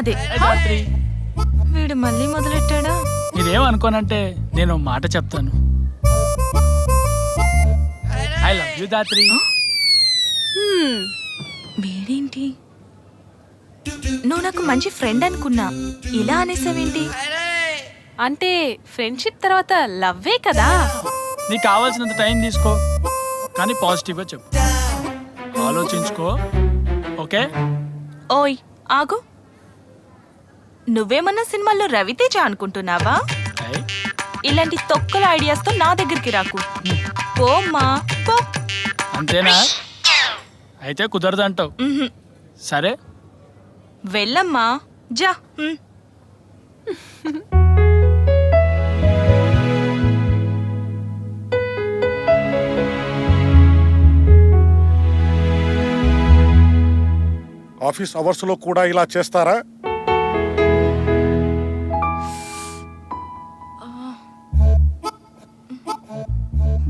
నాదే. వీడు మళ్ళీ మొదలెట్టాడా? మీరేమనుకోనంటే నేను మాట చెప్తాను. I love you Dhatri. వీడేంటి? నువ్వు నాకు మంచి ఫ్రెండ్ అనుకున్నా, ఇలా అనేసావేంటి? అంటే ఫ్రెండ్షిప్ తర్వాత లవ్వే కదా. నీకు కావాల్సినంత టైం తీసుకో, కానీ పాజిటివ్గా చెప్పు. ఆలోచించుకో, ఓకే? ఓయ్ ఆగు, నువ్వేమన్నా సినిమాల్లో రవితేజ అనుకుంటున్నావా? ఇలాంటి తొక్కల ఐడియాస్తో నా దగ్గరికి రాకు. పోమ్మా పో. అంతేనా? అయితే కుదరదంటావు. సరే వెళ్ళమ్మా, జా. ఆఫీస్ అవర్స్ లో కూడా ఇలా చేస్తారా?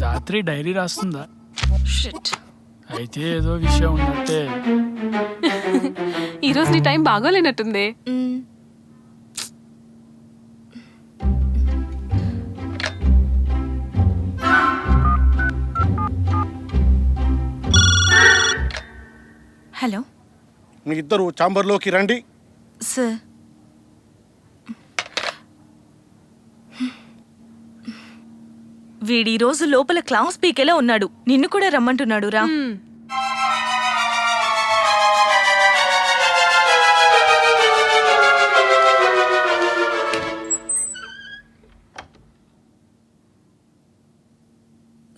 దాత్రి డైరీ రాస్తుందా? షిట్. అయితే ఏదో విషయం ఉన్నట్టే. ఈరోజు నీ టైం బాగోలేనట్టుంది. హలో, మీ ఇద్దరు ఛాంబర్లోకి రండి. సార్. వీడి రోజు లోపల క్లాస్ పీకేలా ఉన్నాడు. నిన్ను కూడా రమ్మంటున్నాడు, రా.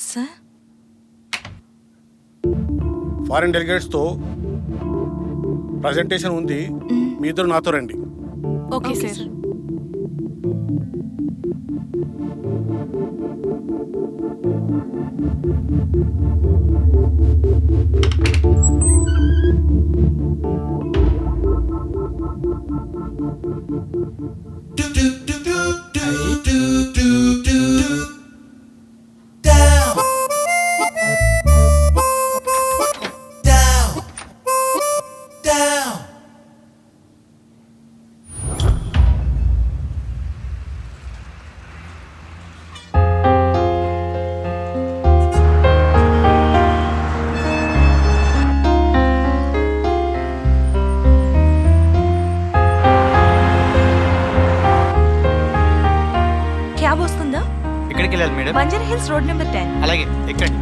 సార్, ఫారెన్ డెలిగేట్స్ తో ప్రజెంటేషన్ ఉంది, మీ ఇద్దరు నాతో రండి. Okay sir. క్యాబ్ వస్తుందా? ఎక్కడికి వెళ్ళాలి madam? Banjara hills road number 10. అలాగే, ఎక్కండి.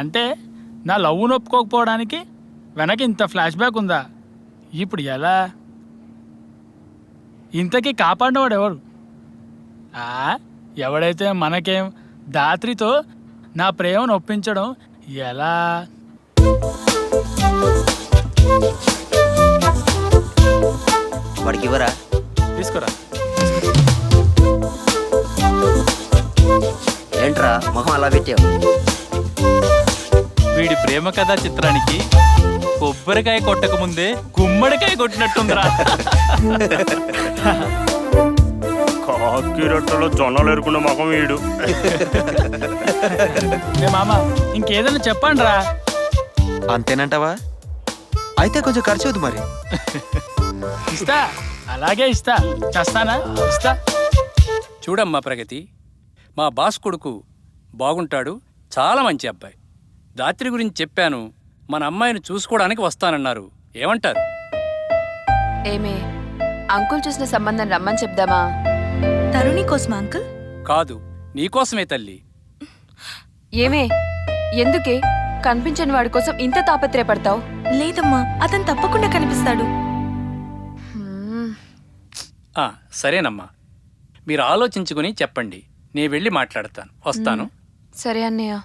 అంటే నా లవ్ ఒప్పుకోకపోవడానికి వెనక ఇంత ఫ్లాష్ బ్యాక్ ఉందా? ఇప్పుడు ఎలా? ఇంతకీ కాపాడినవాడు ఎవరు? ఎవడైతే మనకేం దాత్రితో నా ప్రేమను ఒప్పించడం ఎలా? వాడికి ఇవ్వరా? తీసుకురా. ఏంట్రా మొహం అలా పెట్టావు? వీడి ప్రేమ కథా చిత్రానికి కొబ్బరికాయ కొట్టక ముందే గుమ్మడికాయ కొట్టినట్టుందిరా. కాకి రొట్టెలో జొన్నలు ఎరుకున్న మొఖం వీడు. మామ ఇంకేదైనా చెప్పండి రా. అంతేనంటావా? అయితే కొంచెం ఖర్చు అవుతుంది మరి. ఇస్తా, అలాగే ఇస్తా. చేస్తానా? ఇస్తా. చూడమ్మా ప్రగతి, మా బాస్ కొడుకు బాగుంటాడు, చాలా మంచి అబ్బాయి. దాత్రి గురించి చెప్పాను, మన అమ్మాయిని చూసుకోవడానికి వస్తానన్నారు. ఏమంటారు? ఏమే అంకుల్ చూసిన సంబంధం రమ్మని చెప్దామా? తరుణి కోసమా అంకుల్? కాదు, నీకోసమే తల్లి. ఏమే ఎందుకే కనిపించని వాడి కోసం ఇంత తాపత్రయపడతావు? లేదమ్మా, అతను తప్పకుండా కనిపిస్తాడు. సరేనమ్మా, మీరు ఆలోచించుకుని చెప్పండి, నేను వెళ్ళి మాట్లాడతాను. వస్తాను. సరే అన్నయ్య.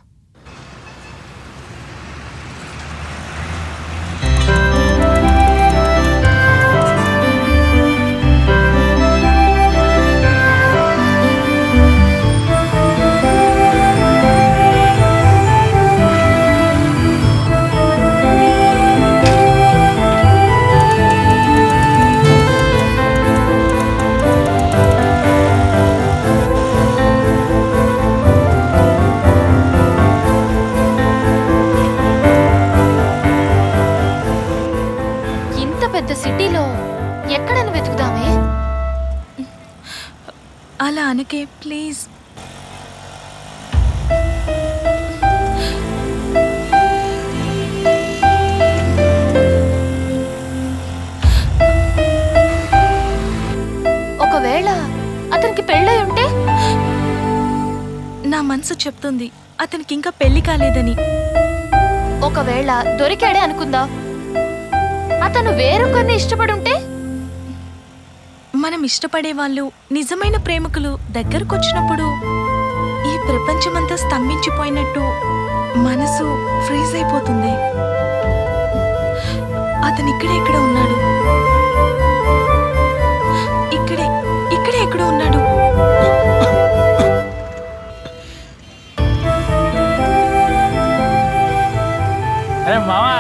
సిటీలో ఎక్కడని వెతుకుదామే? అలా అనకే ప్లీజ్. ఒకవేళ అతనికి పెళ్ళై ఉంటే? నా మనసు చెప్తుంది అతనికి ఇంకా పెళ్లి కాలేదని. ఒకవేళ దొరికాడే అనుకుందాం, అతను వేరొకరిని ఇష్టపడుంటే? మనం ఇష్టపడే వాళ్ళు, నిజమైన ప్రేమికులు దగ్గరకొచ్చినప్పుడు ఈ ప్రపంచమంతా స్తంభించిపోయినట్టు మనసు ఫ్రీజ్ అయిపోతుంది. అతను ఇక్కడే ఎక్కడ ఉన్నాడు, ఇక్కడే ఇక్కడే ఎక్కడో ఉన్నాడు. అరే మామా,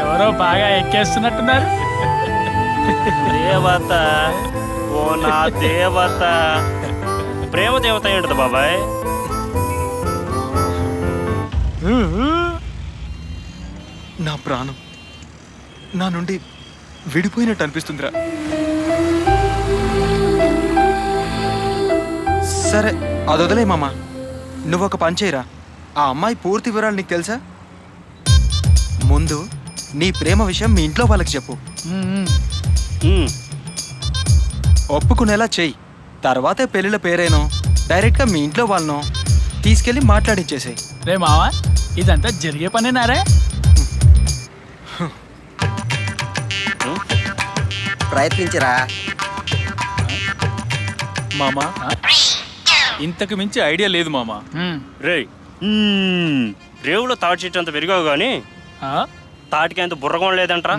ఎవరో బాగా ఎక్కేస్తున్నట్టున్నారు. దేవత, ఓ నా దేవత. ప్రేమ దేవత ఏంటది బాబాయ్? నా ప్రాణం నా నుండి విడిపోయినట్టు అనిపిస్తుందిరా. సరే అది వదిలే మామ, నువ్వు ఒక పని చేయరా. ఆ అమ్మాయి పూర్తి వివరాలు నీకు తెలుసా? ముందు నీ ప్రేమ విషయం మీ ఇంట్లో వాళ్ళకి చెప్పు. ఒప్పుకునేలా చెయ్యి. తర్వాతే పెళ్ళిళ్ళ పేరేనో డైరెక్ట్గా మీ ఇంట్లో వాళ్ళనో తీసుకెళ్ళి మాట్లాడించేసాయి. రే మావా, ఇదంతా జరిగే పనేనారే? ప్రయత్నించరా మామా. ఇంతకు మించి ఐడియా లేదు మామా. రే, రేవులో తాటి చెట్టు అంత పెరిగావు గాని తాటికి అంత బుర్రగం లేదంట్రా.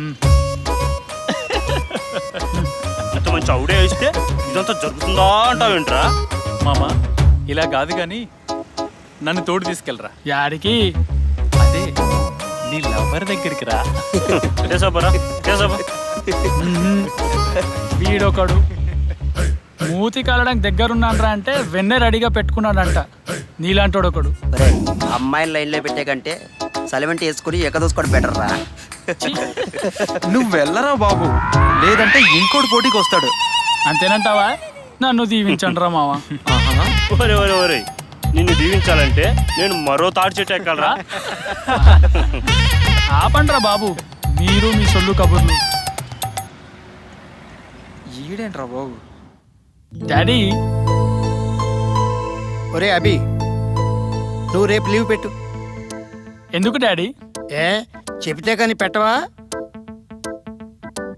ఇంత మంచి అవుడే వేస్తే ఇదంతా జరుగుతుందా అంటావేంట్రా? మామా ఇలా కాదు గాని నన్ను తోడు తీసుకెళ్ళరా. యాడికి? అదే నీ లవర్ దగ్గరికి రా. కేశవరా, కేశవ. వీడొకడు మూతి కాలడానికి దగ్గరున్నాడ్రా అంటే వెన్నె రెడీగా పెట్టుకున్నాడంట. నీలాంటోడు ఒకడు. అమ్మాయిని లైన్లో పెట్టే కంటే సలిమెంట్ వేసుకుని ఎక్కదోసుకోవడం బెటర్ రా. నువ్వు వెళ్ళరా బాబు, లేదంటే ఇంకోటి పోటీకి వస్తాడు. అంతేనంటావా? నన్ను దీవించండి రా మావా. ఒరే ఒరే ఒరే, నిన్ను దీవించాలంటే నేను మరో తాటి చెట్టు ఎక్కాలరా. ఆపండ్రా బాబు, మీరు మీ సొల్లు కబుర్లు. ఈడేంట్రా బాబు? డాడీ. ఒరే అభి, నువ్వు రేపు లీవ్ పెట్టు. ఎందుకు డాడీ? చెబితే కానీ పెట్టవా?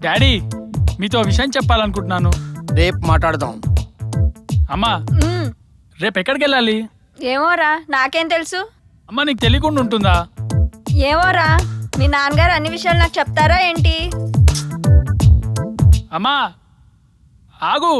డాడీ, మీతో విషయం చెప్పాలనుకుంటున్నాను. రేపు మాట్లాడదాం. అమ్మా రేపు ఎక్కడికి వెళ్ళాలి? ఏమోరా, నాకేం తెలుసు? అమ్మా నీకు తెలియకుండా ఉంటుందా? ఏమోరా, మీ నాన్నగారు అన్ని విషయాలు నాకు చెప్తారా ఏంటి? అమ్మా ఆగు.